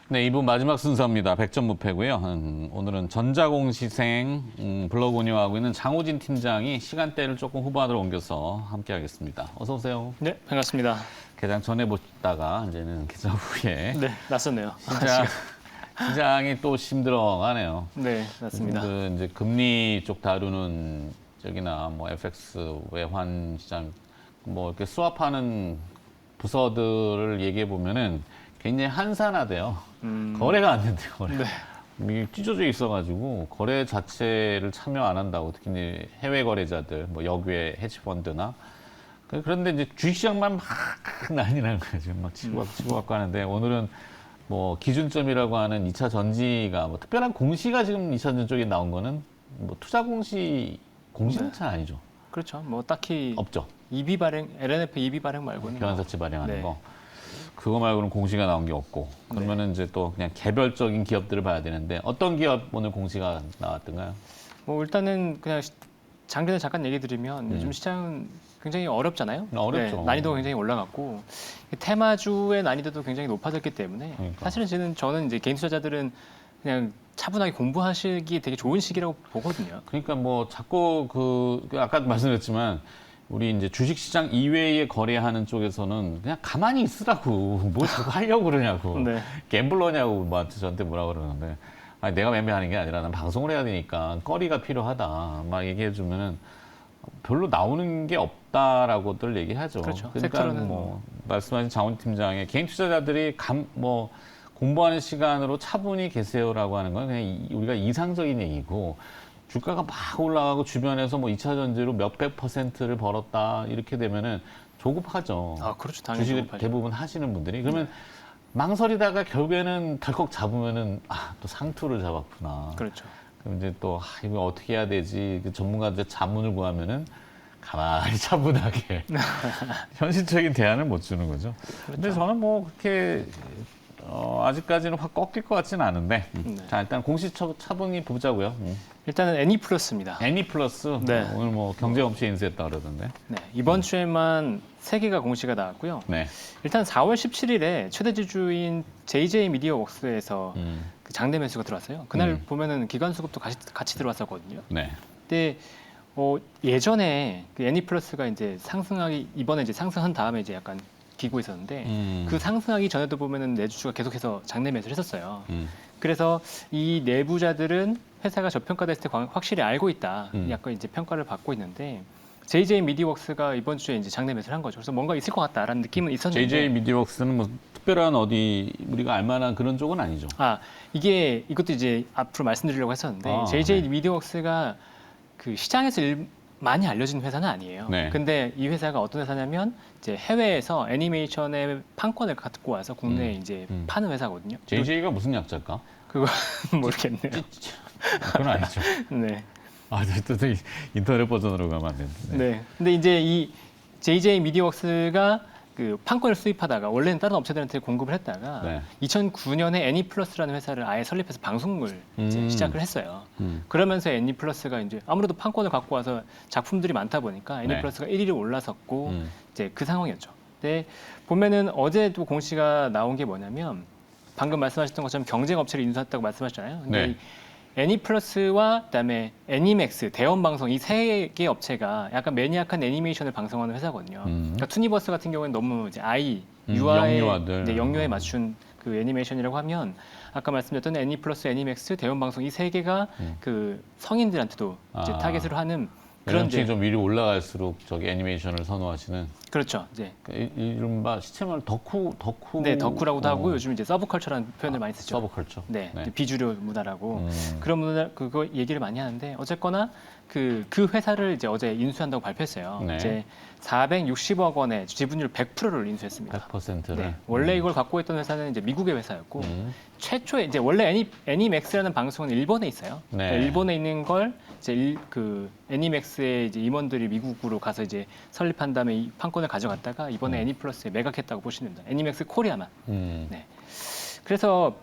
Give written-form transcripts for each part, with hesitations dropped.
네, 2부 마지막 순서입니다. 백전무패고요. 오늘은 전자공시생 블로그 운영하고 있는 장호진 팀장이 시간대를 조금 후반으로 옮겨서 함께하겠습니다. 어서 오세요. 네, 반갑습니다. 개장 전에 보다가 이제는 개장 후에 네, 낯섰네요. 시장이 또 힘들어가네요. 네, 맞습니다. 이제 금리 쪽 다루는 쪽이나 뭐 FX 외환 시장 뭐 이렇게 스왑하는 부서들을 얘기해 보면은 굉장히 한산하대요. 거래가 안 된대요. 거래. 네. 이게 찢어져 있어가지고 거래 자체를 참여 안 한다고. 특히 이제 해외 거래자들, 뭐 역외 헤지펀드나 그런데 이제 주식시장만 막 난리 나는 거예요. 지금 막 치고 갖고 하는데 오늘은 뭐 기준점이라고 하는 2차 전지가 뭐 특별한 공시가 지금 2차 전지 쪽에 나온 거는 뭐 투자 공시는 잘 아니죠. 그렇죠. 뭐 딱히 없죠. EB 발행, LNF EB 발행 말고는 교환사채 발행하는 네. 거. 그거 말고는 공시가 나온 게 없고 그러면은 이제 또 그냥 개별적인 기업들을 봐야 되는데 어떤 기업 오늘 공시가 나왔던가요? 뭐 일단은 그냥 장전에 잠깐 얘기 드리면 요즘 시장은 굉장히 어렵잖아요. 어렵죠. 네, 난이도가 굉장히 올라갔고 테마주의 난이도도 굉장히 높아졌기 때문에 그러니까. 사실은 저는 이제 개인 투자자들은 그냥 차분하게 공부하시기 되게 좋은 시기라고 보거든요. 그러니까 뭐 자꾸 그 아까 말씀드렸지만 우리 이제 주식시장 이외에 거래하는 쪽에서는 그냥 가만히 있으라고 뭘 자꾸 하려고 그러냐고 네. 갬블러냐고 뭐 저한테 뭐라 그러는데 아니, 내가 매매하는 게 아니라 난 방송을 해야 되니까 거리가 필요하다 막 얘기해 주면은 별로 나오는 게 없다라고들 얘기하죠. 그렇죠. 그러니까 섹터로는 뭐 말씀하신 장원 팀장의 개인 투자자들이 뭐 공부하는 시간으로 차분히 계세요라고 하는 건 그냥 우리가 이상적인 얘기고 주가가 막 올라가고 주변에서 뭐 2차 전지로 몇백 %를 벌었다 이렇게 되면은 조급하죠. 아, 그렇죠. 당연히 주식을 조급하죠. 대부분 하시는 분들이 그러면 망설이다가 결국에는 덜컥 잡으면은 또 상투를 잡았구나. 그렇죠. 그럼 이제 또 이거 어떻게 해야 되지? 그 전문가들 자문을 구하면은 가만히 차분하게 현실적인 대안을 못 주는 거죠. 근데 저는 뭐 그렇게 아직까지는 확 꺾일 것 같지는 않은데 자 일단 공시 차분히 보자고요. 일단은 애니플러스입니다. 애니플러스 네. 오늘 뭐 경제검시에 인수했다 그러던데. 네, 이번 주에만 3개가 공시가 나왔고요. 네. 일단 4월 17일에 최대 지주인 JJ 미디어웍스에서 그 장대 매수가 들어왔어요. 그날 보면은 기관 수급도 같이 들어왔었거든요. 네. 근데 예전에 그 애니플러스가 이제 이번에 이제 상승한 다음에 이제 약간 기고 있었는데 그 상승하기 전에도 보면은 내주주가 계속해서 장내 매수를 했었어요. 그래서 이 내부자들은 회사가 저평가됐을 때 확실히 알고 있다. 약간 이제 평가를 받고 있는데 JJ 미디어웍스가 이번 주에 이제 장내 매수를 한 거죠. 그래서 뭔가 있을 것 같다라는 느낌은 있었는데. JJ 미디어웍스는 뭐 특별한 어디 우리가 알만한 그런 쪽은 아니죠. 이것도 이제 앞으로 말씀드리려고 했었는데 JJ 네. 미디어웍스가 그 시장에서 많이 알려진 회사는 아니에요. 네. 근데 이 회사가 어떤 회사냐면 이제 해외에서 애니메이션의 판권을 갖고 와서 국내에 이제 파는 회사거든요. JJ가 무슨 약자일까? 그거 모르겠네요. 그건 아니죠. 네. 또 인터넷 버전으로 가면 안 되는데. 네. 근데 이제 이 JJ 미디어웍스가 그 판권을 수입하다가 원래는 다른 업체들한테 공급을 했다가 네. 2009년에 애니플러스라는 회사를 아예 설립해서 방송을 이제 시작을 했어요. 그러면서 애니플러스가 이제 아무래도 판권을 갖고 와서 작품들이 많다 보니까 애니플러스가 1위로 올라섰고 이제 그 상황이었죠. 근데 보면은 어제도 공시가 나온 게 뭐냐면 방금 말씀하셨던 것처럼 경쟁 업체를 인수했다고 말씀하셨잖아요. 근데 네. 애니플러스와 그다음에 애니맥스, 대원방송 이 세 개 업체가 약간 매니악한 애니메이션을 방송하는 회사거든요. 그러니까 투니버스 같은 경우에는 너무 이제 UI에 영유아들. 영유아에 맞춘 그 애니메이션이라고 하면 아까 말씀드렸던 애니플러스, 애니맥스, 대원방송 이 세 개가 그 성인들한테도 이제 타겟으로 하는 그런 연령층이 좀 위로 올라갈수록 저기 애니메이션을 선호하시는 그렇죠. 이제 이른바 시체말 덕후 네, 덕후라고도 하고 요즘 이제 서브컬처라는 표현을 많이 쓰죠. 서브컬처. 네, 비주류 문화라고 그런 문화 그거 얘기를 많이 하는데 어쨌거나 그 회사를 이제 어제 인수한다고 발표했어요. 네. 이제 460억 원의 지분율 100%를 인수했습니다. 100%를. 네, 원래 이걸 갖고 있던 회사는 이제 미국의 회사였고 최초에 이제 원래 애니맥스라는 방송은 일본에 있어요. 네. 그러니까 일본에 있는 걸 이제 그 애니맥스의 이제 임원들이 미국으로 가서 이제 설립한 다음에 이 판권을 가져갔다가 이번에 애니플러스에 매각했다고 보시면 됩니다. 애니맥스 코리아만. 네. 그래서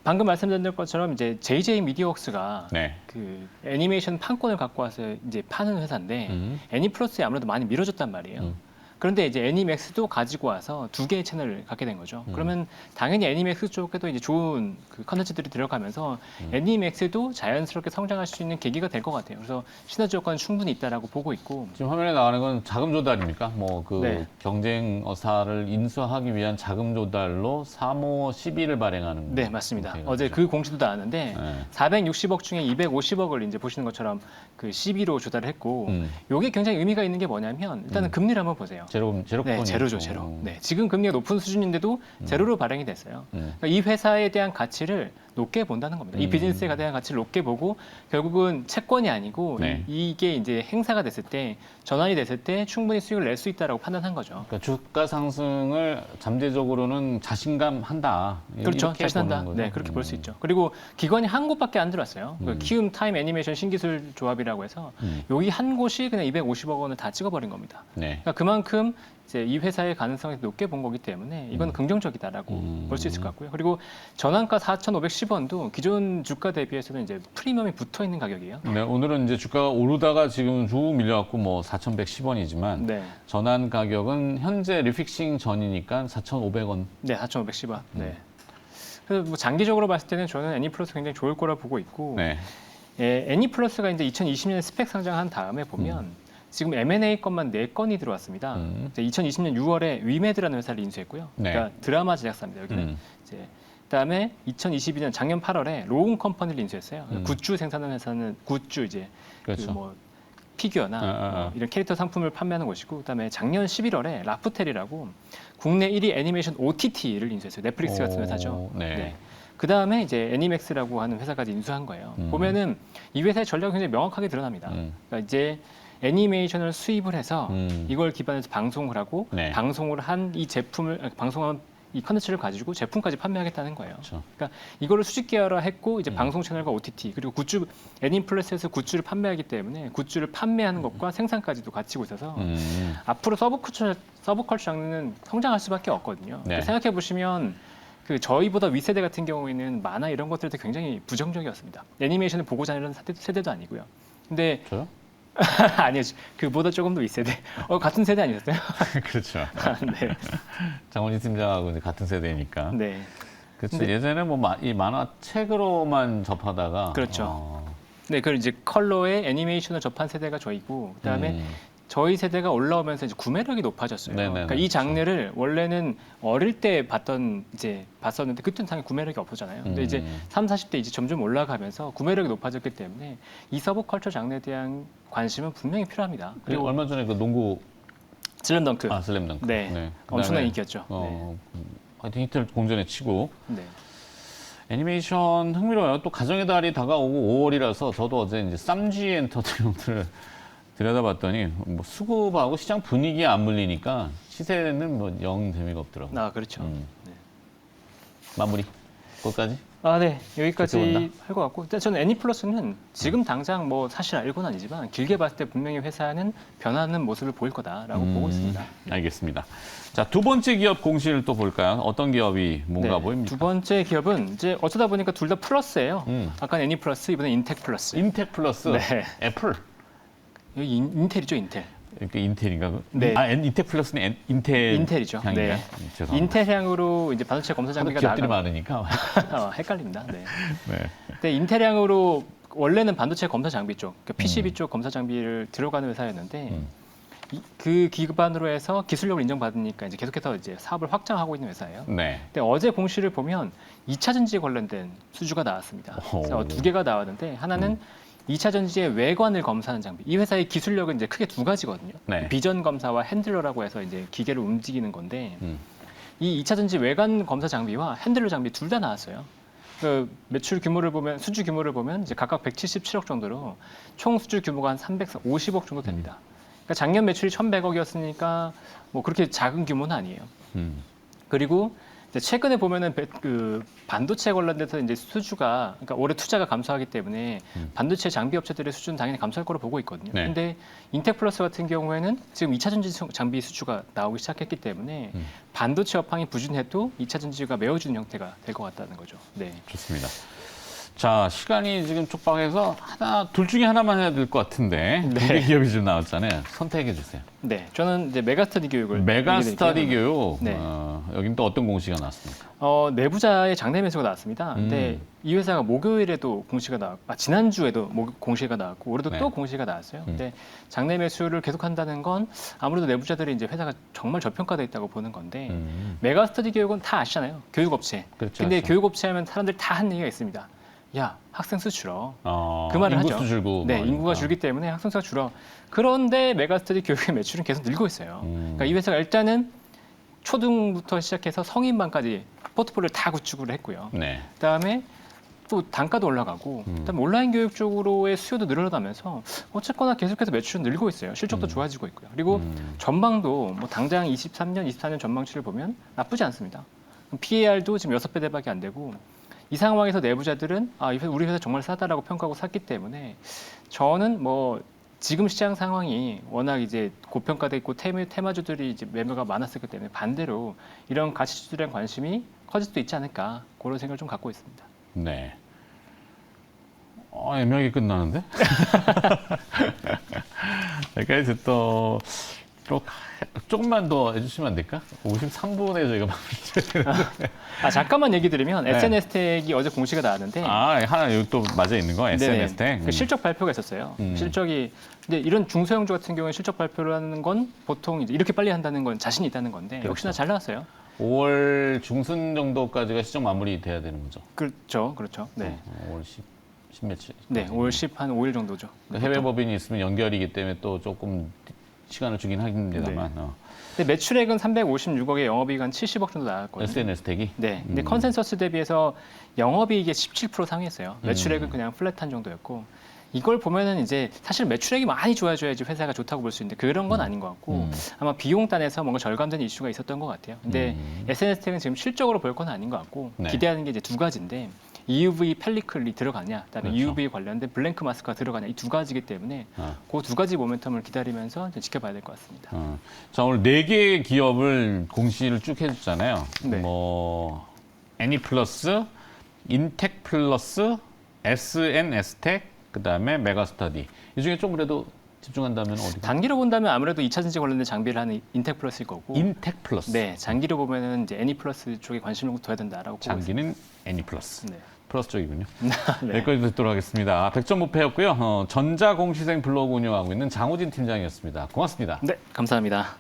방금 말씀드린 것처럼 이제 JJ 미디어웍스가 네. 그 애니메이션 판권을 갖고 와서 이제 파는 회사인데 애니플러스에 아무래도 많이 밀어줬단 말이에요. 그런데 이제 애니맥스도 가지고 와서 두 개의 채널을 갖게 된 거죠. 그러면 당연히 애니맥스 쪽에도 이제 좋은 그 컨텐츠들이 들어가면서 애니맥스도 자연스럽게 성장할 수 있는 계기가 될 것 같아요. 그래서 시너지 효과는 충분히 있다라고 보고 있고. 지금 화면에 나가는 건 자금 조달입니까? 뭐 그 네. 경쟁사를 인수하기 위한 자금 조달로 3호 12를 발행하는 네, 맞습니다. 형태가 어제 되죠. 그 공시도 나왔는데 네. 460억 중에 250억을 이제 보시는 것처럼 그 12로 조달을 했고 이게 굉장히 의미가 있는 게 뭐냐면 일단은 금리를 한번 보세요. 제로권이 네, 제로죠, 제로. 네, 지금 금리가 높은 수준인데도 제로로 발행이 됐어요. 그러니까 이 회사에 대한 가치를 높게 본다는 겁니다. 이 비즈니스에 대한 가치를 높게 보고 결국은 채권이 아니고 네. 이게 이제 행사가 됐을 때 전환이 됐을 때 충분히 수익을 낼 수 있다라고 판단한 거죠. 그러니까 주가 상승을 잠재적으로는 자신감 한다. 그렇죠. 이렇게 자신한다. 보는 거죠. 네, 그렇게 볼 수 있죠. 그리고 기관이 한 곳밖에 안 들어왔어요. 그 키움 타임 애니메이션 신기술 조합이라고 해서 여기 한 곳이 그냥 250억 원을 다 찍어버린 겁니다. 네. 그러니까 그만큼 이제 이 회사의 가능성이 높게 본 거기 때문에 이건 긍정적이다라고 볼 수 있을 것 같고요. 그리고 전환가 4,510원도 기존 주가 대비해서는 이제 프리미엄이 붙어 있는 가격이에요. 네, 오늘은 이제 주가가 오르다가 지금 쭉 밀려갖고 뭐 4,110원이지만 네, 전환 가격은 현재 리픽싱 전이니까 4,500원. 네, 4,510원. 네. 그래서 뭐 장기적으로 봤을 때는 저는 애니플러스 굉장히 좋을 거라 보고 있고, 네. 예, 애니플러스가 이제 2020년에 스펙 상장한 다음에 보면 지금 M&A 건만 4건이 들어왔습니다. 2020년 6월에 위메드라는 회사를 인수했고요. 네. 그러니까 드라마 제작사입니다. 여기는 이제 그다음에 2022년 작년 8월에 로운 컴퍼니를 인수했어요. 굿즈 생산하는 회사는 굿즈 이제 그렇죠. 그 뭐 피규어나 이런 캐릭터 상품을 판매하는 곳이고, 그다음에 작년 11월에 라프텔이라고 국내 1위 애니메이션 OTT를 인수했어요. 넷플릭스 같은 회사죠. 네. 그 다음에 이제 애니맥스라고 하는 회사까지 인수한 거예요. 보면은 이 회사의 전략이 굉장히 명확하게 드러납니다. 그러니까 이제 애니메이션을 수입을 해서 이걸 기반해서 방송을 하고 네. 방송을 한 이 제품을 방송한 이 컨텐츠를 가지고 제품까지 판매하겠다는 거예요. 그렇죠. 그러니까 이거를 수직 계열화했고 이제 방송 채널과 OTT 그리고 굿즈 애니플러스에서 굿즈를 판매하기 때문에 굿즈를 판매하는 것과 생산까지도 갖추고 있어서 앞으로 서브컬처 장르는 성장할 수밖에 없거든요. 네. 생각해 보시면 그 저희보다 윗세대 같은 경우에는 만화 이런 것들도 굉장히 부정적이었습니다. 애니메이션을 보고 자라는 세대도 아니고요. 근데 저요? 아니요, 그보다 조금 더 윗세대. 같은 세대 아니었어요? 그렇죠. 네. 장원희 팀장하고 이제 같은 세대니까. 네. 그렇죠. 근데- 예전에 뭐 이 만화 책으로만 접하다가 그렇죠. 네, 그걸 이제 컬러의 애니메이션을 접한 세대가 저희고, 그다음에 저희 세대가 올라오면서 이제 구매력이 높아졌어요. 네네네, 그러니까 이 장르를 원래는 어릴 때 봤었는데 그때는 당연히 구매력이 없었잖아요. 근데 이제 30, 40대 이제 점점 올라가면서 구매력이 높아졌기 때문에 이 서브컬처 장르에 대한 관심은 분명히 필요합니다. 그리고 그리고 얼마 전에 그 농구 슬램덩크. 슬램덩크. 네. 엄청난 인기였죠. 하여튼 히트를 공전에 치고 네. 애니메이션 흥미로워요. 또 가정의 달이 다가오고 5월이라서 저도 어제 이제 쌈쥐 엔터테인먼트를 들여다봤더니 뭐 수급하고 시장 분위기에 안 물리니까 시세는 뭐 영 재미가 없더라고요. 아, 그렇죠. 네. 마무리 거기까지? 네. 여기까지 그렇게 할 것 같고, 일단 저는 애니플러스는 지금 당장 뭐 사실 알고는 아니지만 길게 봤을 때 분명히 회사는 변하는 모습을 보일 거다라고 보고 있습니다. 알겠습니다. 자, 두 번째 기업 공시를 또 볼까요? 어떤 기업이 뭔가 네. 보입니까? 두 번째 기업은 이제 어쩌다 보니까 둘 다 플러스예요. 아까 애니플러스, 이번엔 인텍 플러스. 인텍 플러스 네. 애플. 여기 인텔이죠, 인텔. 이렇게 인텔인가? 네. 인텍 플러스는 인텔 인텔이죠. 향인가요? 네. 죄송합니다. 인텔향으로 이제 반도체 검사 하도 장비가 기업들이 나가 많으니까. 헷갈립니다. 네. 네. 근데 인텔향으로 원래는 반도체 검사 장비 쪽, 그러니까 PCB 쪽 검사 장비를 들어가는 회사였는데 그 기반으로 해서 기술력을 인정받으니까 이제 계속해서 이제 사업을 확장하고 있는 회사예요. 네. 근데 어제 공시를 보면 2차 전지에 관련된 수주가 나왔습니다. 그래서 두 개가 나왔는데 하나는 2차 전지의 외관을 검사하는 장비. 이 회사의 기술력은 이제 크게 두 가지거든요. 네. 비전 검사와 핸들러라고 해서 이제 기계를 움직이는 건데 이 2차 전지 외관 검사 장비와 핸들러 장비 둘 다 나왔어요. 그 매출 규모를 보면 수주 규모를 보면 이제 각각 177억 정도로 총 수주 규모가 한 350억 정도 됩니다. 그러니까 작년 매출이 1,100억이었으니까 뭐 그렇게 작은 규모는 아니에요. 그리고 이제 최근에 보면은 그 반도체 관련돼서 이제 수주가 그러니까 올해 투자가 감소하기 때문에 반도체 장비 업체들의 수주는 당연히 감소할 거로 보고 있거든요. 네. 근데 인텍플러스 같은 경우에는 지금 2차 전지 장비 수주가 나오기 시작했기 때문에 반도체 업황이 부진해도 2차 전지가 메워주는 형태가 될 것 같다는 거죠. 네. 좋습니다. 자, 시간이 지금 촉박해서 둘 중에 하나만 해야 될 것 같은데 네. 두 개 기업이 좀 나왔잖아요. 선택해 주세요. 네, 저는 이제 메가스터디 교육을 메가스터디 얘기드릴게요. 교육. 네. 여긴 또 어떤 공시가 나왔습니까? 내부자의 장내 매수가 나왔습니다. 근데 이 회사가 목요일에도 공시가 나왔고, 지난주에도 공시가 나왔고, 올해도 네. 또 공시가 나왔어요. 근데 장내 매수를 계속한다는 건 아무래도 내부자들이 이제 회사가 정말 저평가돼 있다고 보는 건데, 메가스터디 교육은 다 아시잖아요. 교육업체. 그렇죠, 근데 그렇죠. 교육업체 하면 사람들 다 하는 얘기가 있습니다. 야, 학생 수 줄어. 그 말을 인구수 하죠. 줄고. 네, 뭐 인구가 하니까. 줄기 때문에 학생 수가 줄어. 그런데 메가스터디 교육의 매출은 계속 늘고 있어요. 그러니까 이 회사가 일단은 초등부터 시작해서 성인반까지 포트폴리오를 다 구축을 했고요. 네. 그다음에 또 단가도 올라가고, 그다음에 온라인 교육 쪽으로의 수요도 늘어나면서 어쨌거나 계속해서 매출은 늘고 있어요. 실적도 좋아지고 있고요. 그리고 전망도 뭐 당장 23년, 24년 전망치를 보면 나쁘지 않습니다. PAR도 지금 6배 대밖에 안 되고, 이 상황에서 내부자들은 우리 회사 정말 싸다라고 평가하고 샀기 때문에 저는 뭐 지금 시장 상황이 워낙 이제 고평가돼 있고 테마주들이 이제 매매가 많았었기 때문에 반대로 이런 가치주들에 대한 관심이 커질 수도 있지 않을까, 그런 생각을 좀 갖고 있습니다. 네. 애매하게 끝나는데? 여기까지 또 조금만 더 해주시면 안 될까? 53분에 저희가 마무리. 잠깐만 얘기 드리면 네. SNS텍이 어제 공시가 나왔는데, 하나 여기 또 맞아 있는 거 SNS텍. 그 실적 발표가 있었어요. 실적이, 근데 이런 중소형주 같은 경우에 실적 발표를 하는 건 보통 이제 이렇게 빨리 한다는 건 자신이 있다는 건데, 그렇죠. 역시나 잘 나왔어요. 5월 중순 정도까지가 시정 마무리 돼야 되는 거죠. 그렇죠. 네. 5월 10 며칠. 네, 5월 10 한 5일 정도죠. 그러니까 해외 법인이 있으면 연결이기 때문에 또 조금 시간을 주긴 하겠습니다만. 근데 매출액은 356억에 영업이익 한 70억 정도 나왔거든요. SNS텍이. 네. 근데 컨센서스 대비해서 영업이익이 17% 상회했어요. 매출액은 그냥 플랫한 정도였고, 이걸 보면은 이제 사실 매출액이 많이 좋아져야지 회사가 좋다고 볼 수 있는데 그런 건 아닌 것 같고, 아마 비용단에서 뭔가 절감된 이슈가 있었던 것 같아요. 근데 SNS텍은 지금 실적으로 볼 건 아닌 것 같고, 네. 기대하는 게 이제 두 가지인데, EUV 펠리클이 들어가냐, 그다음에 그렇죠. EUV 관련된 블랭크 마스크가 들어가냐, 이 두 가지이기 때문에 그 두 가지 모멘텀을 기다리면서 이제 지켜봐야 될 것 같습니다. 자, 오늘 4개의 기업을 공시를 쭉 해줬잖아요. 네. 뭐 애니플러스, 인텍플러스, SNS텍, 그다음에 메가스터디. 이 중에 좀 그래도 집중한다면 어디가? 단기로 본다면 아무래도 2차 전지 관련된 장비를 하는 인텍플러스일 거고, 인텍플러스. 네, 장기로 보면은 이제 애니플러스 쪽에 관심을 둬야 된다라고 보고 있습니다. 장기는 애니플러스. 네. 플러스 쪽이군요. 네. 여기까지 듣도록 하겠습니다. 백전무패였고요. 전자공시생 블로그 운영하고 있는 장우진 팀장이었습니다. 고맙습니다. 네, 감사합니다.